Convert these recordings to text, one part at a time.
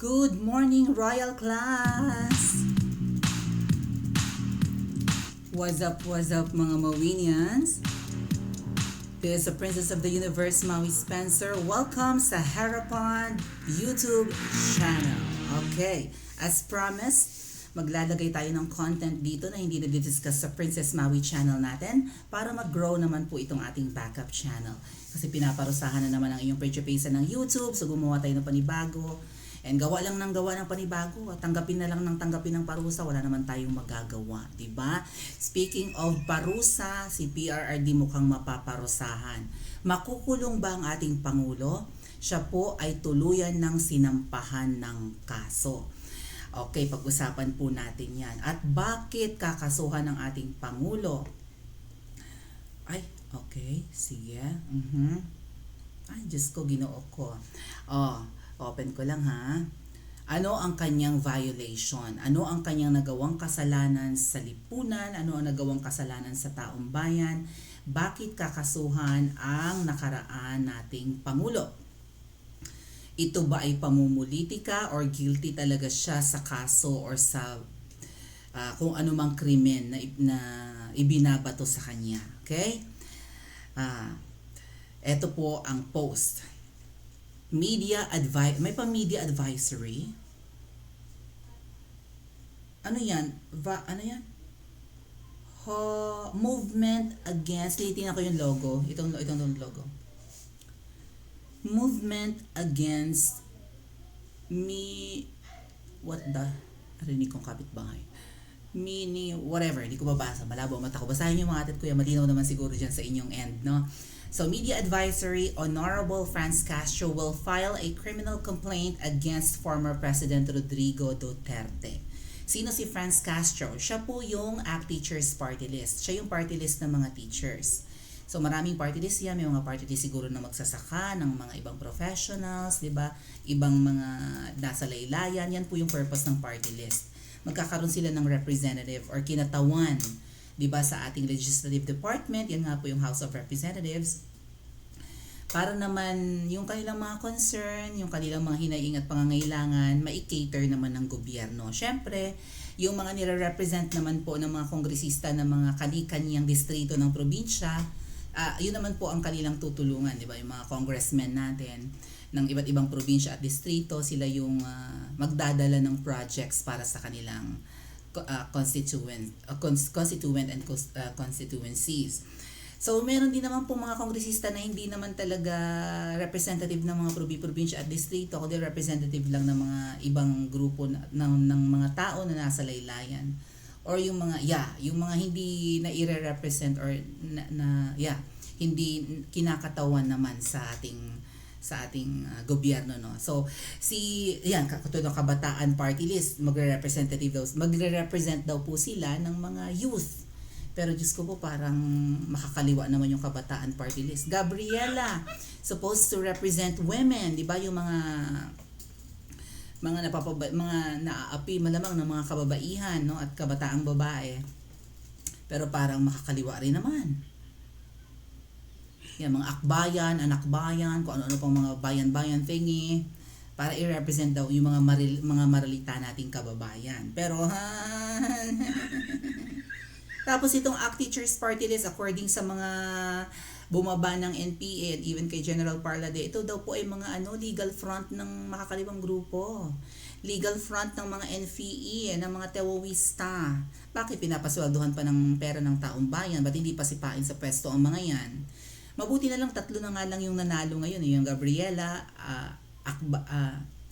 Good morning, Royal Class! What's up mga Mawinians? This is the Princess of the Universe, Maui Spencer. Welcome sa Harapan YouTube channel. Okay, as promised, maglalagay tayo ng content dito na hindi na-discuss sa Princess Maui channel natin para mag-grow naman po itong ating backup channel. Kasi pinaparusahan na naman ang iyong purchase ng YouTube, so gumawa tayo ng panibago. And gawa lang ng panibago at tanggapin na lang ng tanggapin ng parusa, wala naman tayong magagawa, diba? Speaking of parusa, si PRRD mukhang mapaparusahan. Makukulong ba ang ating Pangulo? Siya po ay tuluyan ng sinampahan ng kaso. Okay, pag-usapan po natin yan. At bakit kakasuhan ng ating Pangulo? Ay, okay, sige. Ay, Diyos ko, ginoo ko. Open ko lang ha. Ano ang kanyang violation? Ano ang kanyang nagawang kasalanan sa lipunan? Ano ang nagawang kasalanan sa taong bayan? Bakit kakasuhan ang nakaraan nating Pangulo? Ito ba ay pamumulitika or guilty talaga siya sa kaso or sa kung anumang krimen na ibinabato sa kanya? Okay? Ito po ang post. May pa-media advisory. Ano yan? Ano yan? Movement against, titingnan ko yung logo. Itong logo. Movement against what the? Arinig kong kapitbahay. Whatever, hindi ko babasa. Malabo ang mata ko. Basahin yung mga atit ko yan. Malinaw naman siguro dyan sa inyong end, no? So, media advisory, Honorable Franz Castro will file a criminal complaint against former President Rodrigo Duterte. Sino si Franz Castro? Siya po yung ACT Teachers Party List. Siya yung party list ng mga teachers. So, maraming party list yan. May mga party list siguro na magsasaka ng mga ibang professionals, di ba? Ibang mga nasa laylayan. Yan po yung purpose ng party list. Magkakaroon sila ng representative or kinatawan, diba, sa ating legislative department. Yan nga po yung House of Representatives, para naman yung kanilang mga concern, yung kanilang mga hinaing at pangangailangan mai-cater naman ng gobyerno. Syempre, yung mga nire-represent naman po ng mga kongresista ng mga kani-kaniyang distrito ng probinsya, yun naman po ang kanilang tutulungan, diba? Yung mga congressmen natin ng iba't ibang probinsya at distrito, sila yung magdadala ng projects para sa kanilang constituent and constituencies. So, meron din naman po mga kongresista na hindi naman talaga representative ng mga probinsya at distrito, kundi representative lang ng mga ibang grupo ng mga tao na nasa laylayan. Or yung mga hindi na i-represent or hindi kinakatawan naman sa ating gobyerno, no. So katulad ng Kabataan Party List, magre-represent daw po sila ng mga youth. Pero Diyos ko po, parang makakaliwa naman yung Kabataan Party List. Gabriela supposed to represent women, di ba, yung mga naaapi malamang ng mga kababaihan, no, at kabataang babae. Pero parang makakaliwa rin naman. Yan, mga akbayan, anakbayan, kung ano-ano pang mga bayan-bayan thingy, para i-represent daw yung mga maralita nating kababayan. Pero, tapos itong ACT Teachers Party List, according sa mga bumaba ng NPA and even kay General Parlade, ito daw po ay mga legal front ng makakaliwang grupo. Legal front ng mga NFE, ng mga terorista. Bakit pinapasweldohan pa ng pera ng taong bayan? Ba't hindi pa sipain sa pwesto ang mga yan? Mabuti na lang, 3 na nga lang yung nanalo ngayon, yung Gabriela,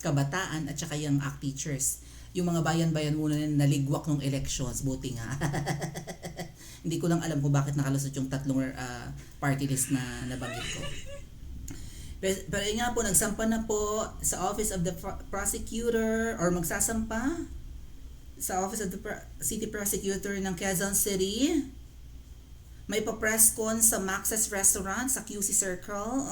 Kabataan, at saka yung ACT Teachers. Yung mga bayan-bayan muna na naligwak ng elections, buti nga. Hindi ko lang alam kung bakit nakalusot yung 3 party list na nabanggit ko. Pero yun nga po, nagsampa na po sa Office of the Prosecutor, or magsasampa sa Office of the City Prosecutor ng Quezon City. May pa-press con sa Max's Restaurant sa QC Circle.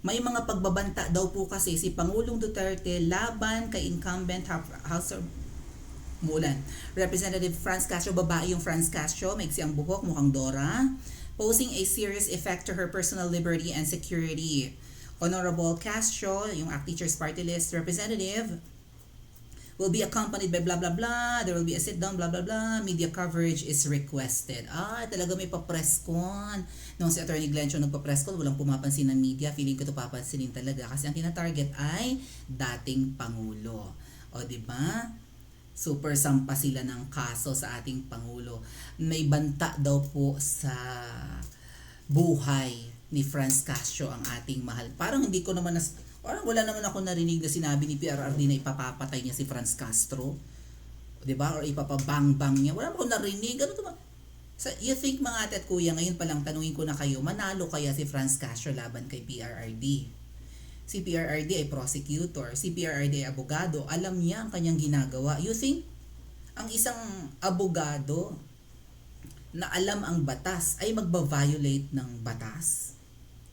May mga pagbabanta daw po kasi si Pangulong Duterte laban kay incumbent House of Representative Franz Castro. Babae yung Franz Castro, maiksi ang buhok, mukhang Dora. Posing a serious effect to her personal liberty and security. Honorable Castro, yung ACT Teachers Party List representative, will be accompanied by blah blah blah, there will be a sit down blah blah blah, media coverage is requested. Talaga may pa-press con. Nung si Attorney Glenn Chong nagpa-press con, walang pumapansin ng media. Feeling ko to papansinin talaga kasi ang tina-target ay dating Pangulo. O di ba? Super sampa sila ng kaso sa ating Pangulo. May banta daw po sa buhay ni Franz Castro ang ating mahal. Parang hindi ko naman parang wala naman ako narinig na sinabi ni PRRD na ipapapatay niya si Franz Castro. 'Di ba? Or ipapabang-bang niya. Wala akong narinig. Ano to ba? You think mga ate at kuya, ngayon pa lang tanungin ko na kayo, manalo kaya si Franz Castro laban kay PRRD? Si PRRD ay prosecutor, si PRRD ay abogado, alam niya ang kanyang ginagawa. You think ang isang abogado na alam ang batas ay magba-violate ng batas?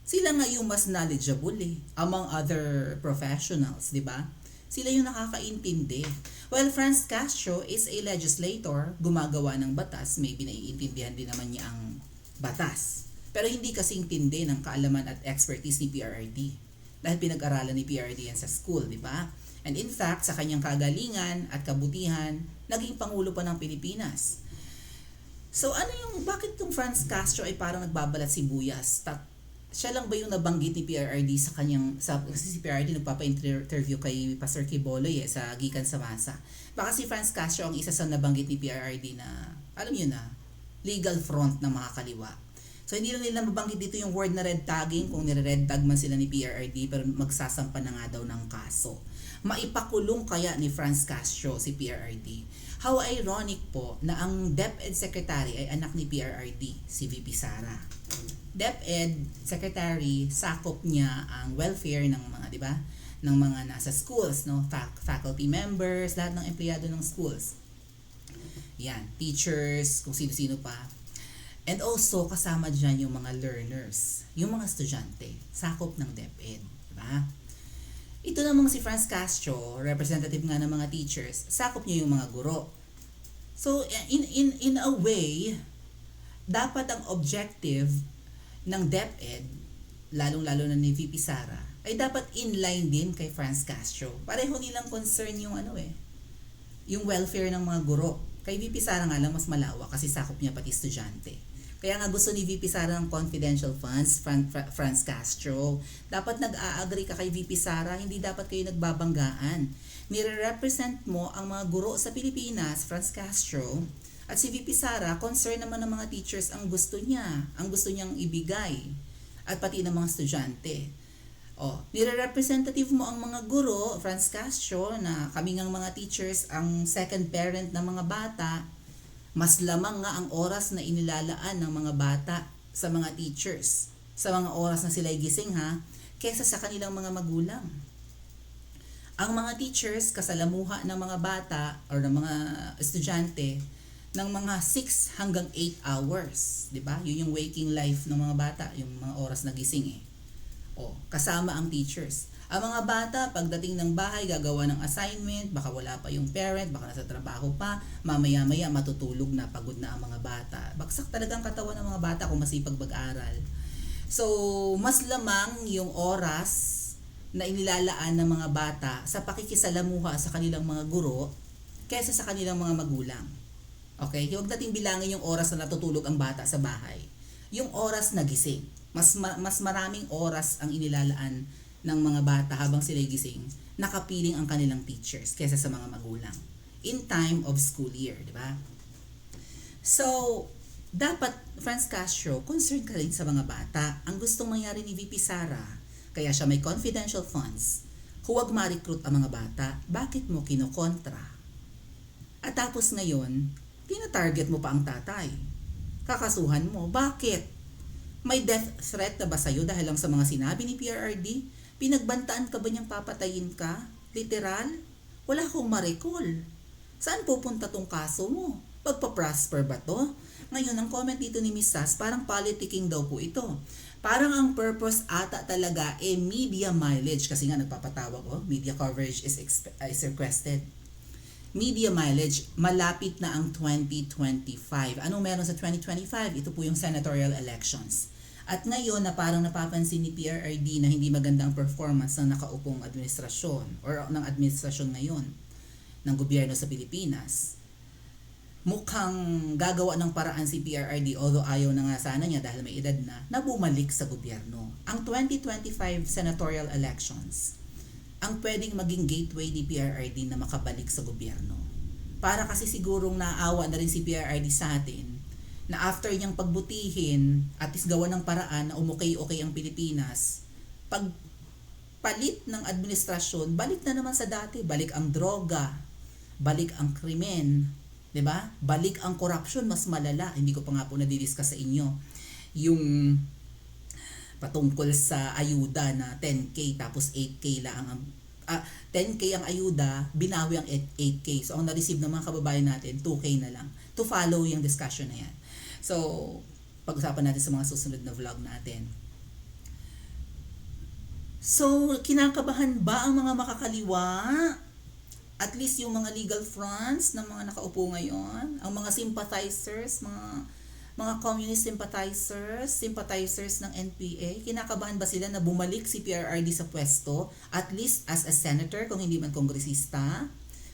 Sila nga yung mas knowledgeable among other professionals, di ba? Sila yung nakakaintindi. Well, Franz Castro is a legislator, gumagawa ng batas, maybe naiintindihan din naman niya ang batas. Pero hindi kasi intindi ng kaalaman at expertise ni PRRD. Dahil pinag-aralan ni PRRD yan sa school, di ba? And in fact, sa kanyang kagalingan at kabutihan, naging Pangulo pa ng Pilipinas. So bakit tong Franz Castro ay parang nagbabalat sibuyas? Siya lang ba yung nabanggit ni PRRD kasi si PRRD nagpapa-interview kay Pastor Quiboloy sa Gikan sa Masa. Baka si Franz Castro ang isa sa nabanggit ni PRRD na, alam yun na, legal front ng mga kaliwa. So hindi lang nila mabanggit dito yung word na red tagging, kung nire-red tag man sila ni PRRD, pero magsasampa na nga daw ng kaso. Maipakulong kaya ni Franz Castro si PRRD? How ironic po na ang DepEd Secretary ay anak ni PRRD, si VP Sara. DepEd Secretary, sakop niya ang welfare ng mga, di ba? Ng mga nasa schools, no? Faculty members, lahat ng empleyado ng schools. Yan, teachers, kung sino-sino pa. And also, kasama dyan yung mga learners, yung mga estudyante, sakop ng DepEd, di ba? Ito namang si Franz Castro, representative nga ng mga teachers, sakop niya yung mga guro. So, in a way, dapat ang objective ng DepEd, lalong-lalo na ni VP Sara, ay dapat inline din kay Franz Castro. Pareho nilang concern yung yung welfare ng mga guro. Kay VP Sara nga lang mas malawak kasi sakop niya pati estudyante. Kaya nga gusto ni VP Sara ng confidential funds, Franz Castro. Dapat nag-a-agree ka kay VP Sara, hindi dapat kayo nagbabanggaan. Nire-represent mo ang mga guro sa Pilipinas, Franz Castro, at si VP Sara, concern naman ng mga teachers ang gusto niyang ibigay, at pati ng mga estudyante. Nire-representative mo ang mga guro, Franz Castro, na kami ngang mga teachers ang second parent ng mga bata. Mas lamang nga ang oras na inilalaan ng mga bata sa mga teachers, sa mga oras na sila'y gising kesa sa kanilang mga magulang. Ang mga teachers, kasalamuha ng mga bata or ng mga estudyante, ng mga 6 hanggang 8 hours, 'di ba? Yun yung waking life ng mga bata, yung mga oras na gising kasama ang teachers. Ang mga bata, pagdating ng bahay, gagawa ng assignment, baka wala pa yung parent, baka nasa trabaho pa, mamaya-maya matutulog na, pagod na ang mga bata. Baksak talagang katawan ng mga bata kung masipag mag-aral. So, mas lamang yung oras na inilalaan ng mga bata sa pakikisalamuha sa kanilang mga guro kaysa sa kanilang mga magulang. Okay? Huwag nating bilangin yung oras na natutulog ang bata sa bahay. Yung oras na gising. Mas maraming oras ang inilalaan ng mga bata habang sila'y gising, nakapiling ang kanilang teachers kaysa sa mga magulang. In time of school year, di ba? So, dapat, Franz Castro, concerned ka rin sa mga bata. Ang gustong mangyari ni VP Sara, kaya siya may confidential funds, huwag ma-recruit ang mga bata, bakit mo kinokontra? At tapos ngayon, tina-target mo pa ang tatay. Kakasuhan mo, bakit? May death threat na ba sa'yo dahil lang sa mga sinabi ni PRRD? Pinagbantaan ka ba niyang papatayin ka? Literal? Wala akong ma-recall. Saan pupunta tong kaso mo? Pagpa-prosper ba to? Ngayon, ang comment dito ni Miss Sass, parang politicking daw po ito. Parang ang purpose ata talaga media mileage. Kasi nga nagpapatawag media coverage is requested. Media mileage, malapit na ang 2025. Anong meron sa 2025? Ito po yung senatorial elections. At ngayon na parang napapansin ni PRRD na hindi maganda ang performance ng nakaupong administrasyon or ng administrasyon ngayon ng gobyerno sa Pilipinas, mukhang gagawa ng paraan si PRRD, although ayaw na nga sana niya dahil may edad na bumalik sa gobyerno. Ang 2025 senatorial elections ang pwedeng maging gateway ni PRRD na makabalik sa gobyerno. Para kasi sigurong naawa na rin si PRRD sa atin na after niyang pagbutihin at is gawa ng paraan na umukay-okay ang Pilipinas, pag palit ng administrasyon, balik na naman sa dati. Balik ang droga, balik ang krimen, 'di ba? Balik ang corruption, mas malala. Hindi ko pa nga po na-discuss sa inyo yung patungkol sa ayuda na 10K tapos 8K lang ang 10K ang ayuda, binawi ang 8K. So ang na-receive ng mga kababayan natin 2K na lang. To follow yung discussion na yan. So pag-usapan natin sa mga susunod na vlog natin. So kinakabahan ba ang mga makakaliwa? At least yung mga legal fronts ng mga nakaupo ngayon, ang mga sympathizers, mga communist sympathizers ng NPA, kinakabahan ba sila na bumalik si PRRD sa pwesto, at least as a senator, kung hindi man kongresista?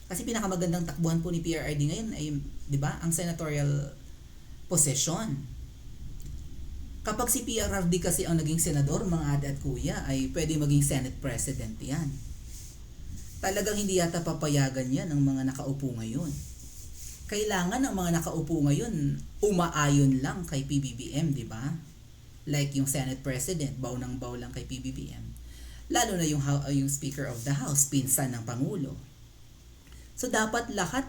Kasi pinakamagandang takbuhan po ni PRRD ngayon ay, di ba, ang senatorial position. Kapag si PRRD kasi ang naging senador, mga ate at kuya, ay pwede maging Senate President yan. Talagang hindi yata papayagan yan ng mga nakaupo ngayon. Kailangan ng mga nakaupo ngayon umaayon lang kay PBBM, di ba? Like yung Senate President, baw ng baw lang kay PBBM. Lalo na yung Speaker of the House, pinsan ng Pangulo. So dapat lahat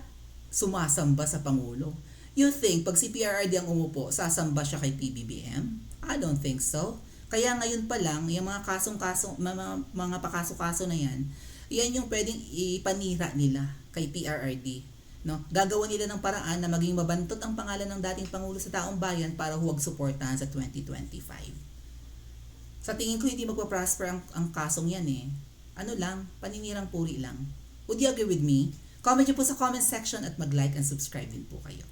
sumasamba sa Pangulo. You think pag si PRRD ang umupo, sasamba siya kay PBBM? I don't think so. Kaya ngayon pa lang, yung mga mga pakaso-kaso na yan yung pwedeng ipanira nila kay PRRD. No? Gagawa nila ng paraan na maging mabantot ang pangalan ng dating Pangulo sa taong bayan para huwag suportahan sa 2025. Sa tingin ko hindi magpa-prosper ang kasong yan eh. Ano lang, paninirang puri lang. Would you agree with me? Comment nyo po sa comment section at mag-like and subscribe din po kayo.